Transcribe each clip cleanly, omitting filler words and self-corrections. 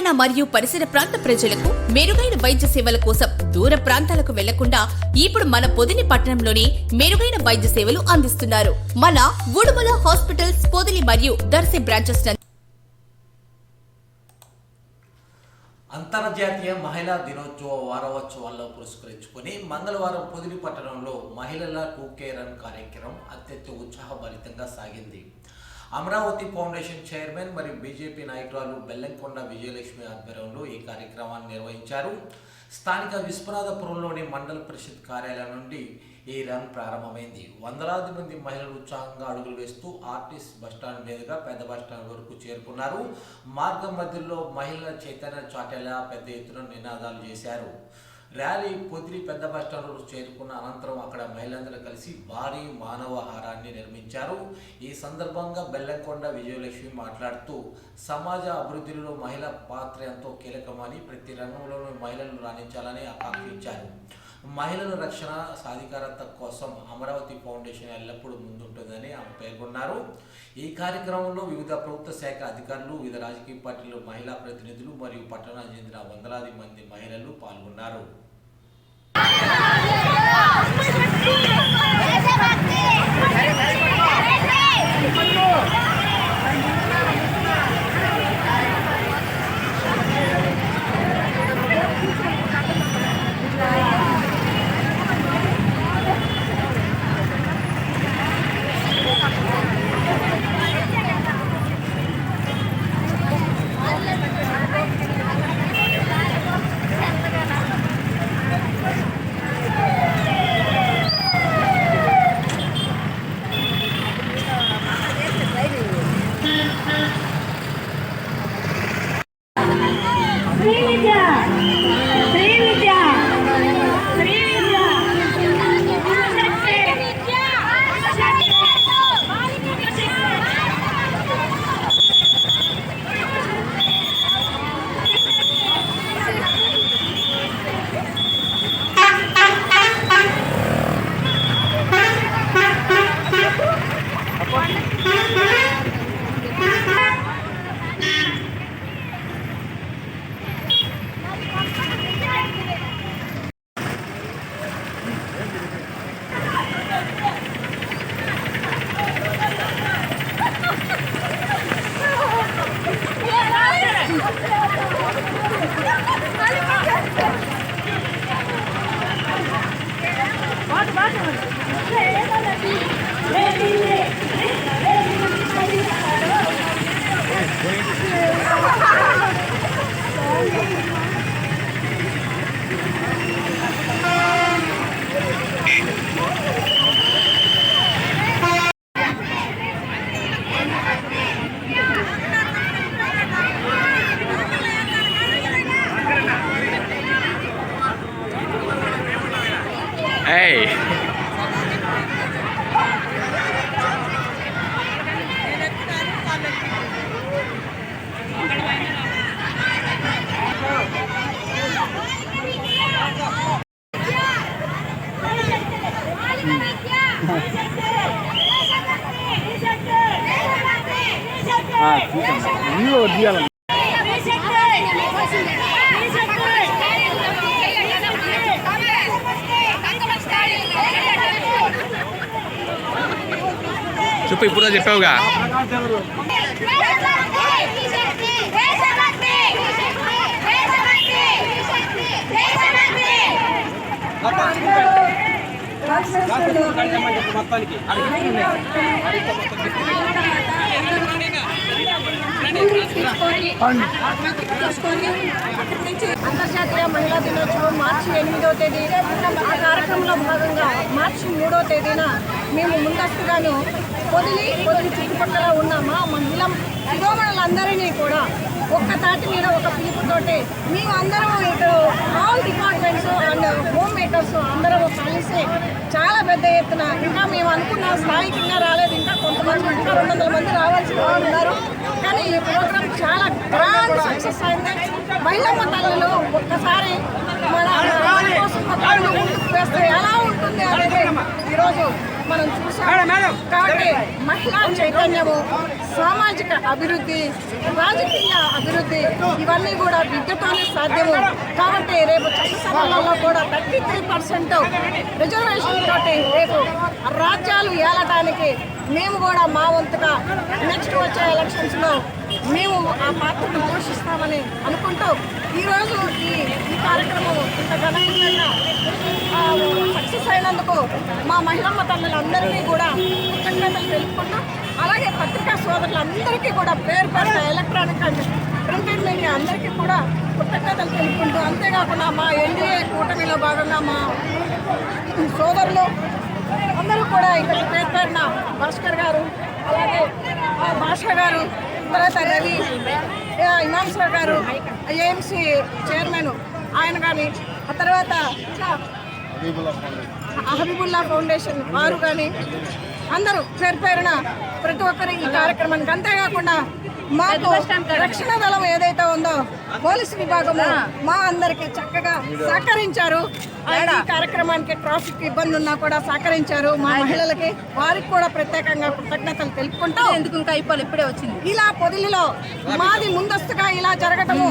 పట్టణ మరియు పరిసర ప్రాంత ప్రజలకు మెరుగైన వైద్య సేవల కోసం దూర ప్రాంతాలకు వెళ్లకుండా ఇప్పుడు మన పొదిలి పట్టణంలోనే మెరుగైన వైద్య సేవలు అందిస్తున్నారు. మన ఉడుమల హాస్పిటల్స్ పొదిలి మరియు దర్శి బ్రాంచెస్. అంతర్జాతీయ మహిళా దినోత్సవ వారోత్సవాల్లో పురస్కరించుకుని మంగళవారం పొదిలి పట్టణంలో మహిళల 2K రన్ కార్యక్రమం అత్యంత ఉత్సాహభరితంగా సాగింది. అమరావతి ఫౌండేషన్ చైర్మన్ మరియు బీజేపీ నాయకురాలు బెల్లంకొండ విజయలక్ష్మి ఆధ్వర్యంలో ఈ కార్యక్రమాన్ని నిర్వహించారు. స్థానిక విశ్వనాథపురంలోని మండల పరిషత్ కార్యాలయం నుండి ఈ రన్ ప్రారంభమైంది. వందలాది మంది మహిళలు ఉత్సాహంగా అడుగులు వేస్తూ ఆర్టీసీ బస్టాండ్ మీదుగా పెద్ద బస్టాండ్ వరకు చేరుకున్నారు. మార్గం మధ్యలో మహిళల చైతన్యం చాటేలా పెద్ద ఎత్తున నినాదాలు చేశారు. ర్యాలీ పొదిలి పెద్ద బస్టాండ్ చేరుకున్న అనంతరం అక్కడ మహిళలందరూ కలిసి భారీ మానవహారాన్ని నిర్మించారు. ఈ సందర్భంగా బెల్లంకొండ విజయలక్ష్మి మాట్లాడుతూ సమాజ అభివృద్ధిలో మహిళల పాత్ర ఎంతో కీలకమని, ప్రతి రంగంలోనూ మహిళలు రాణించాలని ఆకాంక్షించారు. మహిళల రక్షణ సాధికారత కోసం అమరావతి ఫౌండేషన్ ఎల్లప్పుడూ ముందుంటుందని ఆమె పేర్కొన్నారు. ఈ కార్యక్రమంలో వివిధ ప్రభుత్వ శాఖ అధికారులు, వివిధ రాజకీయ పార్టీల మహిళా ప్రతినిధులు మరియు పట్టణానికి చెందిన వందలాది మంది మహిళలు పాల్గొన్నారు. Hey! చెప్పు, ఇప్పుడు చెప్పావుగా. అంతర్జాతీయ మహిళా దినోత్సవం మార్చి 8వ తేదీ. ఆ కార్యక్రమంలో భాగంగా మార్చి 3వ తేదీన మేము ముందస్తుగాను పొదిలి చుట్టుపక్కల ఉన్న మా మహిళా శిరోమణులందరినీ కూడా ఒక్క తాటి మీద ఒక పిలుపుతోటి మేము అందరం ఇటు all departments and home makers అందరం కలిసి చాలా పెద్ద ఎత్తున, ఇంకా మేము అనుకున్న స్థాయికి ఇంకా రాలేదు, ఇంకా కొంతమంది ఇంకా 200 మంది రావాల్సిన వాళ్ళు ఉన్నారు. కానీ ఈ ప్రోగ్రామ్ చాలా గ్రాండ్ సక్సెస్ అయింది. మహిళమ్మ తల్లిలో ఒక్కసారి మన కోసం ముందుకు వేస్తే ఎలా ఉంటుంది అనేది ఈరోజు మనం చూసాం. కాబట్టి మహిళా చైతన్యము, సామాజిక అభివృద్ధి, రాజకీయ అభివృద్ధి ఇవన్నీ కూడా విద్యతోనే సాధ్యము. కాబట్టి రేపు చట్టసభలలో కూడా 33% రిజర్వేషన్ తోటి రేపు రాజ్యాలు ఏలటానికి మేము కూడా మా వంతుగా నెక్స్ట్ వచ్చే ఎలక్షన్స్లో మేము ఆ పాత్రను పోషిస్తామని అనుకుంటూ ఈరోజు ఈ కార్యక్రమం ఇంత ఘనంగా సక్సెస్ అయినందుకు మా మహిళమ్మ తల్లులందరినీ కూడా కృతజ్ఞతలు తెలుపుకుంటూ, అలాగే పత్రికా సోదరులందరికీ కూడా పేరు పేరున ఎలక్ట్రానిక్ అండ్ ప్రింటెడ్ మీడియా అందరికీ కూడా కృతజ్ఞతలు తెలుపుకుంటూ, అంతేకాకుండా మా ఎన్డీఏ కూటమిలో భాగంగా మా సోదరులు అందరూ కూడా ఇక్కడ పేరు పేరున భాస్కర్ గారు, అలాగే భాష గారు, తర్వాత రవి, ఇమాంసరావు గారు, ఏఎంసీ చైర్మన్ ఆయన కానీ, ఆ తర్వాత హబీబుల్లా ఫౌండేషన్ వారు కానీ అందరూ పేరు పేరున ప్రతి ఒక్కరు ఈ కార్యక్రమానికి, అంతేకాకుండా మాకు రక్షణ దళం ఏదైతే ఉందో పోలీసు విభాగము మా అందరికి చక్కగా సహకరించారు. ఈ కార్యక్రమానికి ట్రాఫిక్ ఇబ్బంది ఉన్నా కూడా సహకరించారు. మా మహిళలకి వారికి కూడా ప్రత్యేకంగా కృతజ్ఞతలు తెలుపుకుంటూ, ఎందుకు ఇంకా ఇప్పుడే వచ్చింది ఇలా పొదిలిలో మాది ముందస్తుగా ఇలా జరగటము,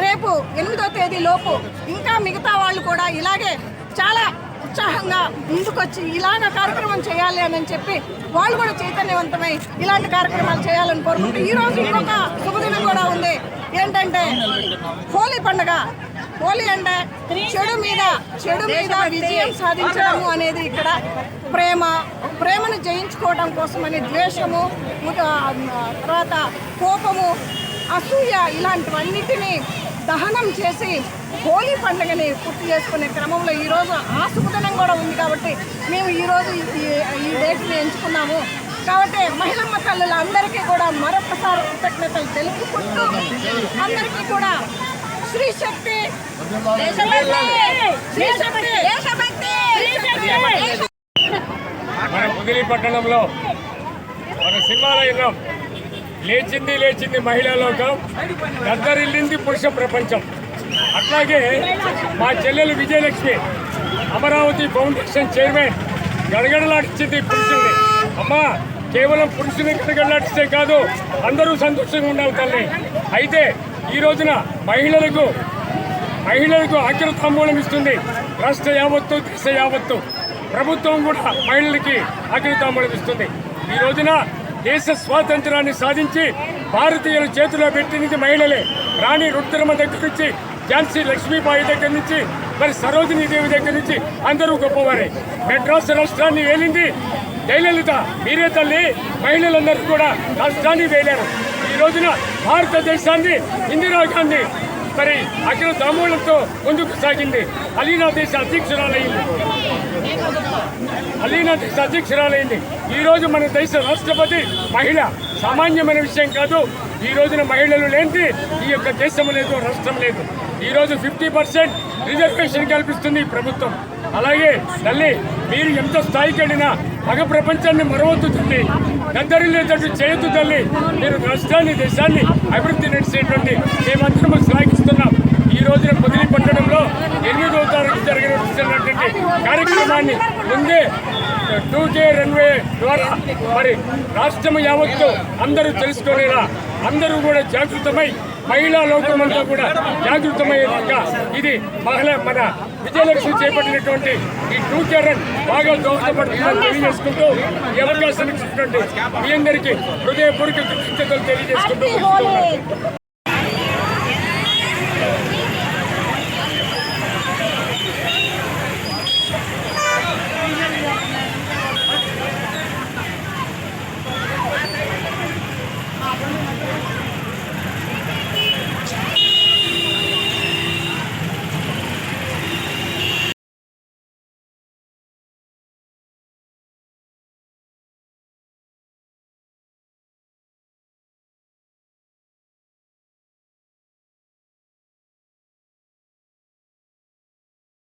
రేపు 8వ తేదీ లోపు ఇంకా మిగతా వాళ్ళు కూడా ఇలాగే చాలా ఉత్సాహంగా ముందుకొచ్చి ఇలాగ కార్యక్రమం చేయాలి అని చెప్పి వాళ్ళు కూడా చైతన్యవంతమై ఇలాంటి కార్యక్రమాలు చేయాలని కోరుకుంటూ, ఈరోజు ఇంకొక శుభదినం కూడా ఉంది. ఏంటంటే హోలీ పండుగ. హోలీ అంటే చెడు మీద విజయం సాధించడము అనేది ఇక్కడ ప్రేమను జయించుకోవడం కోసమని ద్వేషము, తర్వాత కోపము, అసూయ ఇలాంటివన్నిటినీ దహనం చేసి హోలీ పండుగని పూర్తి చేసుకునే క్రమంలో ఈరోజు ఆ శుభదినం కూడా ఉంది. కాబట్టి మేము ఈరోజు ఈ డేట్ని ఎంచుకున్నాము. కాబట్టి మహిళమ్మ తల్లుల అందరికీ కూడా మరొకసారి కృతజ్ఞతలు తెలుపుకుంటూ, అందరికీ కూడా శ్రీ శక్తి మన పొదిలి పట్టణంలో మన సింహాలయంలో లేచింది మహిళా లోకం, దద్దరిల్లింది పురుష ప్రపంచం. అట్లాగే మా చెల్లెలు విజయలక్ష్మి అమరావతి ఫౌండేషన్ చైర్మన్ గడగడలాడించింది పురుషుల్ని. అమ్మా, కేవలం పురుషుని గడగడలాడిస్తే కాదు, అందరూ సంతోషంగా ఉండాలి తల్లి. అయితే ఈ రోజున మహిళలకు ఆఖరి తాంబూలం ఇస్తుంది రాష్ట్ర యావత్తు, దేశ యావత్తు. ప్రభుత్వం కూడా మహిళలకి ఆఖరి తాంబూలం ఇస్తుంది. ఈ రోజున దేశ స్వాతంత్రాన్ని సాధించి భారతీయుల చేతిలో పెట్టినది మహిళలే. రాణి రుద్రమ దగ్గర నుంచి, ఝాన్సీ లక్ష్మీబాయి దగ్గర నుంచి, మరి సరోజినీ దేవి దగ్గర నుంచి అందరూ గొప్పవారే. మెడ్రాస్ రాష్ట్రాన్ని వేలింది జయలలిత. మీరే తల్లి, మహిళలందరూ కూడా రాష్ట్రాన్ని వేలారు. ఈ రోజున భారతదేశాన్ని ఇందిరాగాంధీ మరి అఖిల తాంబూలంతో ముందుకు సాగింది. అలీనా దేశ అధ్యక్షురాలైంది. ఈ రోజు మన దేశ రాష్ట్రపతి మహిళ. సామాన్యమైన విషయం కాదు. ఈ రోజున మహిళలు లేనిది ఈ యొక్క దేశం లేదు, రాష్ట్రం లేదు. ఈ రోజు 50% రిజర్వేషన్ కల్పిస్తుంది ప్రభుత్వం. అలాగే తల్లి, మీరు ఎంత స్థాయికి వెళ్ళినా మగ ప్రపంచాన్ని మరవద్దు తల్లి, గద్దరిల్లేటట్టు చేయొద్దు తల్లి. మీరు రాష్ట్రాన్ని, దేశాన్ని అభివృద్ధి నడిచేటువంటి మేమందరం శ్లాఘిస్తున్నాం. ఈ రోజున పొదిలి పట్టణంలో 8వ తారీఖు జరగనున్నటువంటి కార్యక్రమాన్ని ముందే 2K రన్వే ద్వారా మరి రాష్ట్రం యావత్తు అందరూ తెలుసుకునేలా అందరూ కూడా జాగృతమై, మహిళా లోకమంతా కూడా జాగృతమయ్యేలాగా ఇది మన విజయలక్ష్మి చేపట్టినటువంటి ఈ 2K రన్ బాగా దోహదపడుతుందని తెలియజేసుకుంటూ, ఈ అవకాశం ఇచ్చినటువంటి మీ అందరికీ హృదయపూర్వక కృతజ్ఞతలు తెలియజేసుకుంటూ